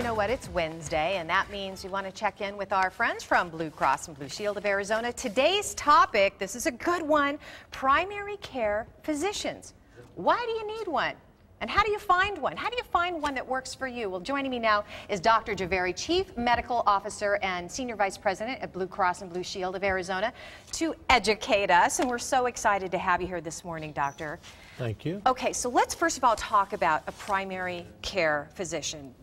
know what? It's Wednesday, and that means we want to check in with our friends from Blue Cross and Blue Shield of Arizona. Today's topic, this is a good one, primary care physicians. Why do you need one? And how do you find one? How do you find one that works for you? Well, joining me now is Dr. Javeri, Chief Medical Officer and Senior Vice President at Blue Cross and Blue Shield of Arizona, to educate us. And we're so excited to have you here this morning, Doctor. Thank you. Okay, so let's first of all talk about a primary care physician.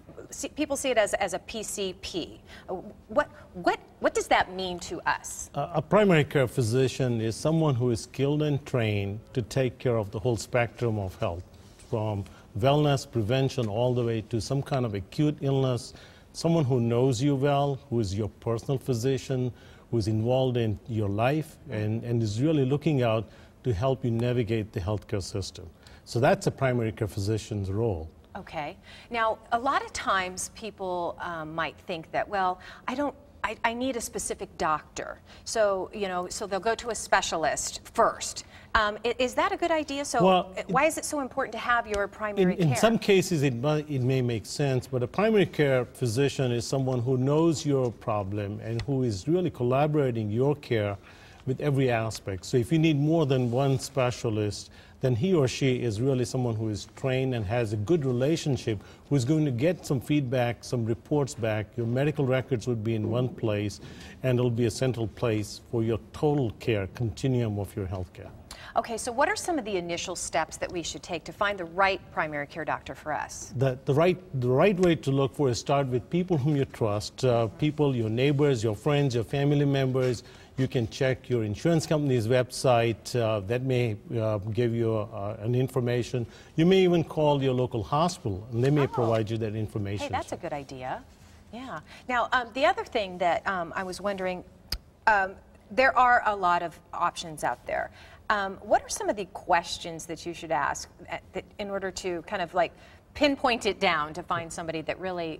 People see it as a PCP. What does that mean to us? A primary care physician is someone who is skilled and trained to take care of the whole spectrum of health, from wellness, prevention, all the way to some kind of acute illness. Someone who knows you well, who is your personal physician, who is involved in your life and is really looking out to help you navigate the healthcare system. So that's a primary care physician's role. Okay. Now, a lot of times people might think that, well, I need a specific doctor. So, so they'll go to a specialist first. Is that a good idea? So why is it so important to have your primary care? In some cases, it may make sense, but a primary care physician is someone who knows your problem and who is really collaborating your care with every aspect. So if you need more than one specialist, then he or she is really someone who is trained and has a good relationship, who is going to get some feedback, some reports back. Your medical records would be in one place, and it'll be a central place for your total care continuum of your health care. Okay, so what are some of the initial steps that we should take to find the right primary care doctor for us? The right way to look for is start with people whom you trust, people, your neighbors, your friends, your family members. You can check your insurance company's website. That may give you an information. You may even call your local hospital, and they may provide you that information. Hey, that's a good idea. Yeah. Now, the other thing that I was wondering, there are a lot of options out there. What are some of the questions that you should ask in order to kind of like pinpoint it down to find somebody that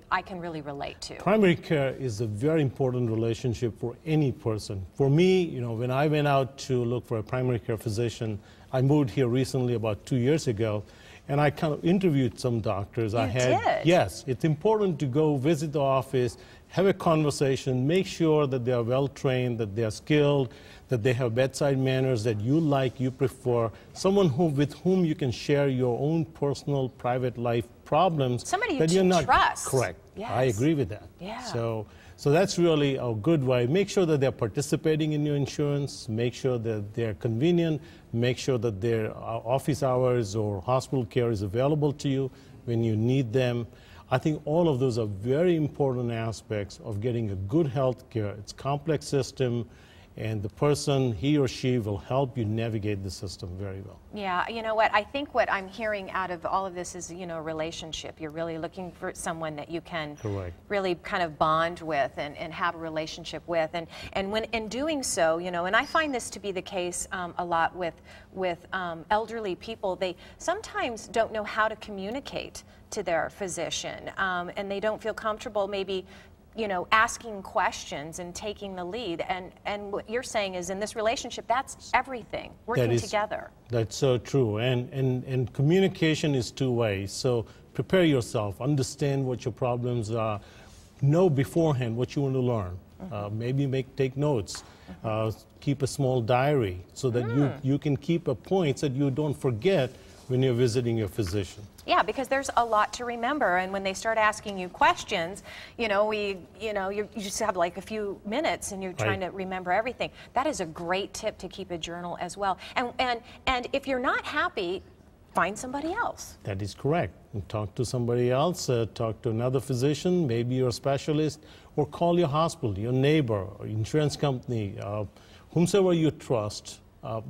I can really relate to? Primary care is a very important relationship for any person. For me, when I went out to look for a primary care physician, I moved here recently about 2 years ago, and I kind of interviewed some doctors. You did? Yes, it's important to go visit the office, have a conversation, make sure that they are well trained, that they are skilled, that they have bedside manners that you like, you prefer, someone with whom you can share your own personal, private life problems. Somebody that you you're not trust. Correct. Yes. I agree with that. Yeah. So that's really a good way. Make sure that they're participating in your insurance, make sure that they're convenient, make sure that their office hours or hospital care is available to you when you need them. I think all of those are very important aspects of getting a good health care. It's a complex system, and the person, he or she, will help you navigate the system very well. Yeah, you know what? I think what I'm hearing out of all of this is, relationship. You're really looking for someone that you can really kind of bond with and have a relationship with. And when in doing so, and I find this to be the case a lot with elderly people, they sometimes don't know how to communicate to their physician, and they don't feel comfortable maybe asking questions and taking the lead. And what you're saying is, in this relationship, that's everything, working together. That's so true. And communication is two ways. So prepare yourself, understand what your problems are, know beforehand what you want to learn. Maybe take notes, keep a small diary so that you can keep points that you don't forget when you're visiting your physician. Yeah, because there's a lot to remember, and when they start asking you questions, you just have like a few minutes and you're trying to remember everything. That is a great tip, to keep a journal as well. And if you're not happy, find somebody else. That is correct. And talk to somebody else, talk to another physician, maybe your specialist, or call your hospital, your neighbor, or insurance company, whomsoever you trust.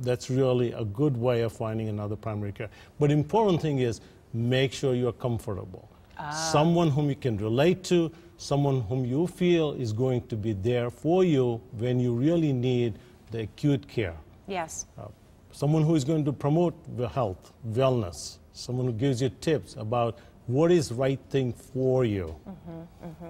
That's really a good way of finding another primary care. But the important thing is, make sure you're comfortable. Someone whom you can relate to, someone whom you feel is going to be there for you when you really need the acute care. Yes. Someone who is going to promote the health, wellness, someone who gives you tips about what is the right thing for you.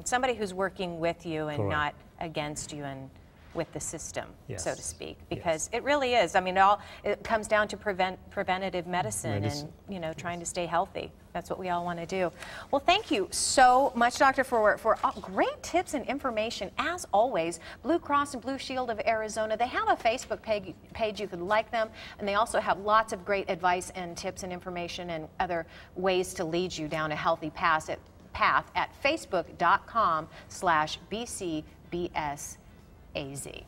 Somebody who's working with you and not against you and with the system, Yes. so to speak, because it really is. I mean, it comes down to preventative medicine and, you know, trying to stay healthy. That's what we all want to do. Well, thank you so much, Doctor, for great tips and information. As always, Blue Cross and Blue Shield of Arizona, they have a Facebook page. You could like them, and they also have lots of great advice and tips and information and other ways to lead you down a healthy path at facebook.com/BCBSAZ.